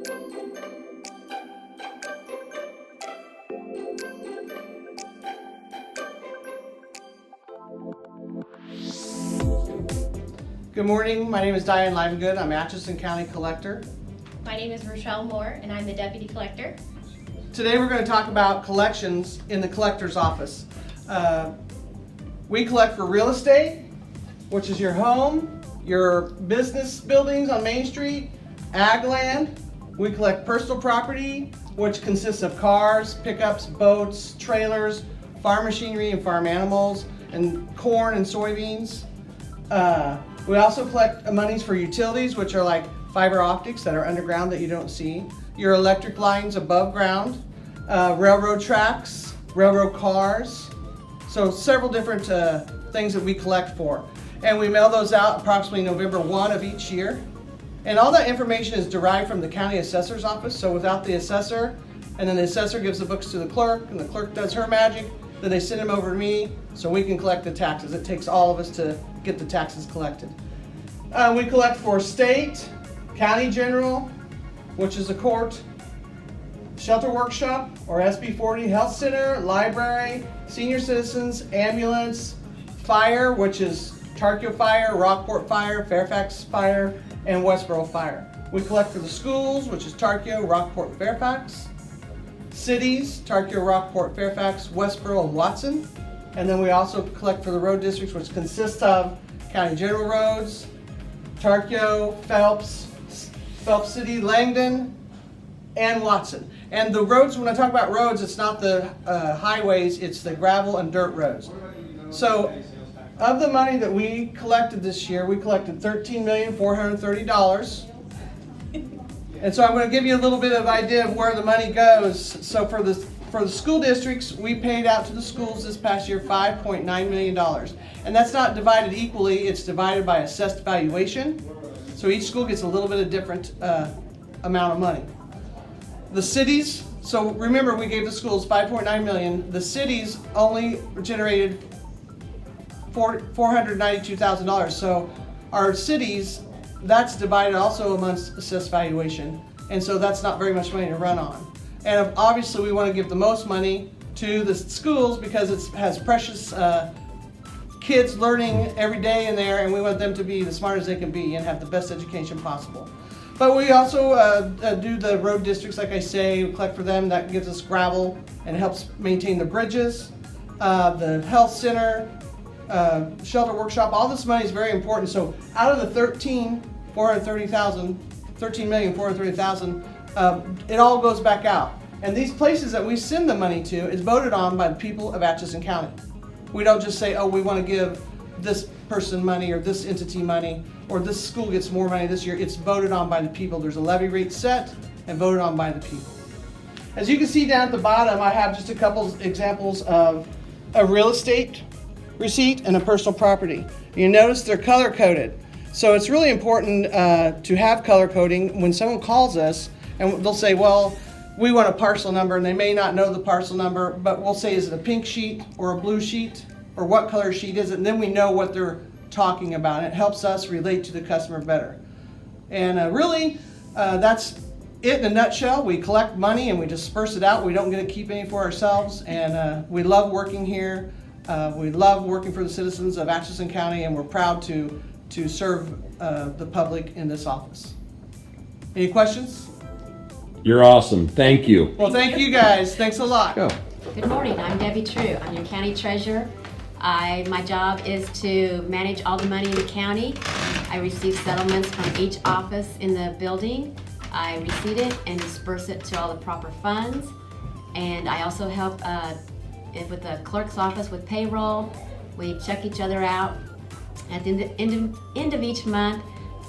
Good morning, my name is Diane Livengood. I'm Atchison County Collector. My name is Rochelle Moore and I'm the Deputy Collector. Today we're going to talk about collections in the collector's office. We collect for real estate, which is your home, your business buildings on Main Street, ag land. We collect personal property, which consists of cars, pickups, boats, trailers, farm machinery and farm animals, and corn and soybeans. We also collect monies for utilities, which are like fiber optics that are underground that you don't see, your electric lines above ground, railroad tracks, railroad cars. So several different things that we collect for. And we mail those out approximately November 1 of each year. And all that information is derived from the county assessor's office. So without the assessor, and then the assessor gives the books to the clerk, and the clerk does her magic, then they send them over to me so we can collect the taxes. It takes all of us to get the taxes collected. We collect for state, county general, which is a court, shelter workshop or SB 40, health center, library, senior citizens, ambulance, fire, which is Tarkio Fire, Rockport Fire, Fairfax Fire, and Westboro Fire. We collect for the schools, which is Tarkio, Rockport, Fairfax. Cities, Tarkio, Rockport, Fairfax, Westboro, and Watson. And then we also collect for the road districts, which consist of county general roads, Tarkio, Phelps City, Langdon, and Watson. And the roads, when I talk about roads, it's not the highways, it's the gravel and dirt roads. So of the money that we collected this year, we collected $13,430. And so I'm going to give you a little bit of idea of where the money goes. So for the school districts, we paid out to the schools this past year $5.9 million. And that's not divided equally, it's divided by assessed valuation. So each school gets a little bit of different amount of money. The cities, so remember we gave the schools $5.9 million. The cities only generated $492,000. So our cities, that's divided also amongst assessed valuation. And so that's not very much money to run on. And obviously we want to give the most money to the schools because it has precious kids learning every day in there, and we want them to be the smartest they can be and have the best education possible. But we also do the road districts, like I say, we collect for them. That gives us gravel and helps maintain the bridges. The health center, shelter workshop, all this money is very important. So out of the $13,430,000, it all goes back out. And these places that we send the money to is voted on by the people of Atchison County. We don't just say, oh, we want to give this person money or this entity money or this school gets more money this year. It's voted on by the people. There's a levy rate set and voted on by the people. As you can see down at the bottom, I have just a couple examples of a real estate receipt and a personal property. You notice they're color coded. So it's really important to have color coding when someone calls us and they'll say, well, we want a parcel number, and they may not know the parcel number, but we'll say, is it a pink sheet or a blue sheet, or what color sheet is it? And then we know what they're talking about. It helps us relate to the customer better. And really, that's it in a nutshell. We collect money and we disperse it out. We don't get to keep any for ourselves, and we love working here. We love working for the citizens of Atchison County, and we're proud to serve the public in this office. Any questions? You're awesome. Thank you. Well, thank you guys. Thanks a lot. Go. Good morning, I'm Debbie True. I'm your county treasurer. My job is to manage all the money in the county. I receive settlements from each office in the building. I receipt it and disperse it to all the proper funds. And I also help with the clerk's office with payroll. We check each other out. At the end of each month,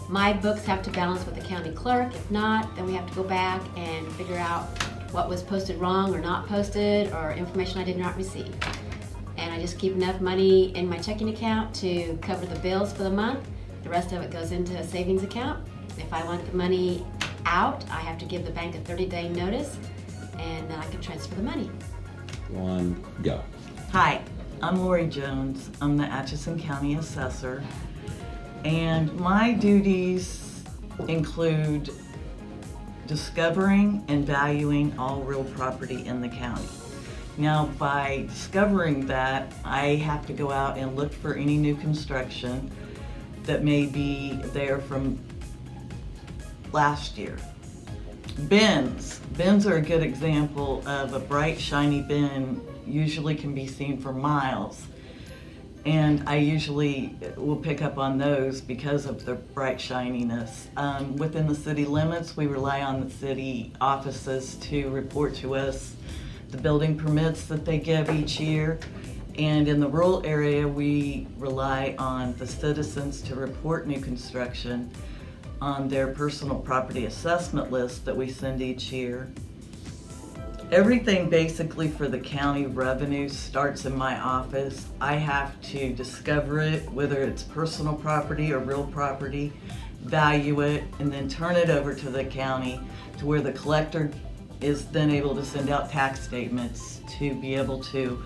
my books have to balance with the county clerk. If not, then we have to go back and figure out what was posted wrong or not posted, or information I did not receive. And I just keep enough money in my checking account to cover the bills for the month. The rest of it goes into a savings account. If I want the money out, I have to give the bank a 30-day notice, and then I can transfer the money. One, go. Hi, I'm Lori Jones. I'm the Atchison County Assessor, and my duties include discovering and valuing all real property in the county. Now, by discovering that, I have to go out and look for any new construction that may be there from last year. Bins are a good example of a bright, shiny bin, usually can be seen for miles. And I usually will pick up on those because of their bright shininess. Within the city limits, we rely on the city offices to report to us the building permits that they give each year. And in the rural area, we rely on the citizens to report new construction on their personal property assessment list that we send each year. Everything basically for the county revenue starts in my office. I have to discover it, whether it's personal property or real property, value it, and then turn it over to the county to where the collector is then able to send out tax statements to be able to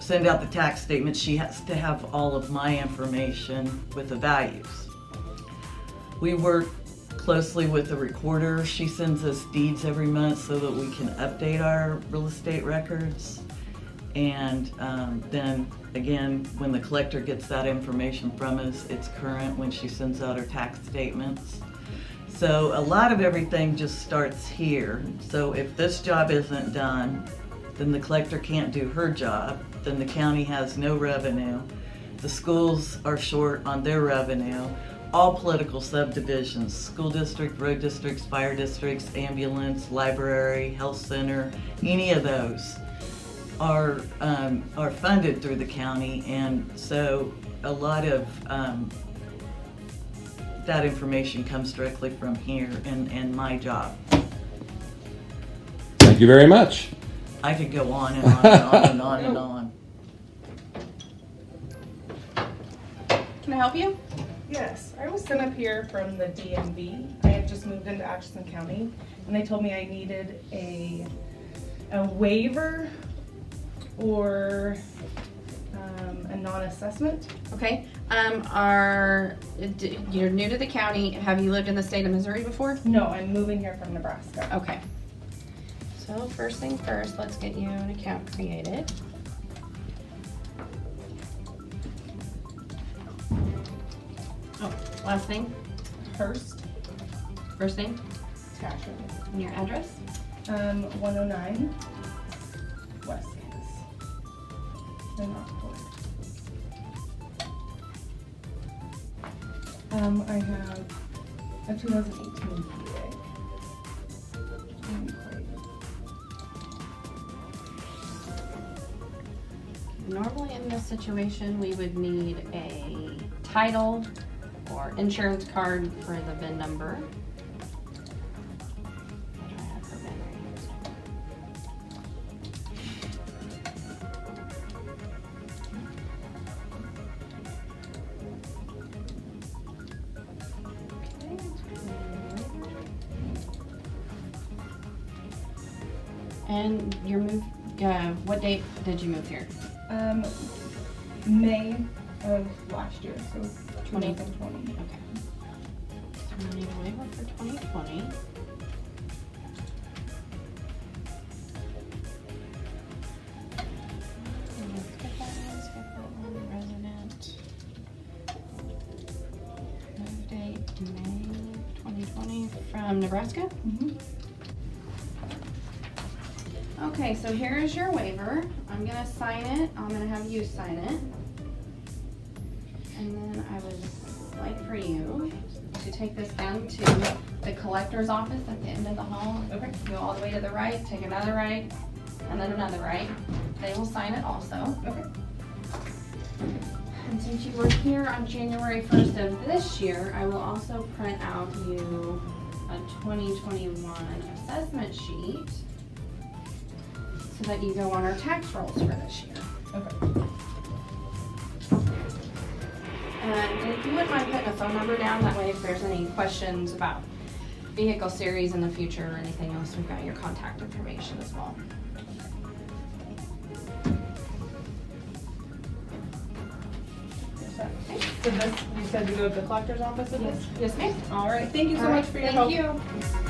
send out the tax statement. She has to have all of my information with the values. We work closely with the recorder. She sends us deeds every month so that we can update our real estate records. And then again, when the collector gets that information from us, it's current when she sends out her tax statements. So a lot of everything just starts here. So if this job isn't done, then the collector can't do her job, then the county has no revenue. The schools are short on their revenue. All political subdivisions, school district, road districts, fire districts, ambulance, library, health center, any of those are funded through the county, and so a lot of that information comes directly from here and my job. Thank you very much. I could go on and on and on and on and on. Can I help you? Yes, I was sent up here from the DMV. I had just moved into Atchison County, and they told me I needed a waiver or a non-assessment. Okay. You're new to the county. Have you lived in the state of Missouri before? No, I'm moving here from Nebraska. Okay. So first thing first, let's get you an account created. Oh, last name, First, first name, Tasha, and your address. 109 West Cass. In Rockport. I have a 2018 Buick. Normally in this situation, we would need a title or insurance card for the VIN number. What do I have for VIN right here? And your move, what date did you move here? May of last year, so 2020. Okay. So we need a waiver for 2020. Resident. Move date, May 2020, from Nebraska? Mhm. Okay, so here is your waiver. I'm gonna sign it. I'm gonna have you sign it. And then I would like for you to take this down to the collector's office at the end of the hall. Okay. Go all the way to the right, take another right, and then another right. They will sign it also. Okay. And since you were here on January 1st of this year, I will also print out you a 2021 assessment sheet so that you go on our tax rolls for this year. Okay. And if you wouldn't mind putting a phone number down, that way if there's any questions about vehicle series in the future or anything else, we've got your contact information as well. Is that- Okay. So this, you said to go to the collector's office with this? Yes, ma'am. All right, thank you so All right, much for your help. Thank you.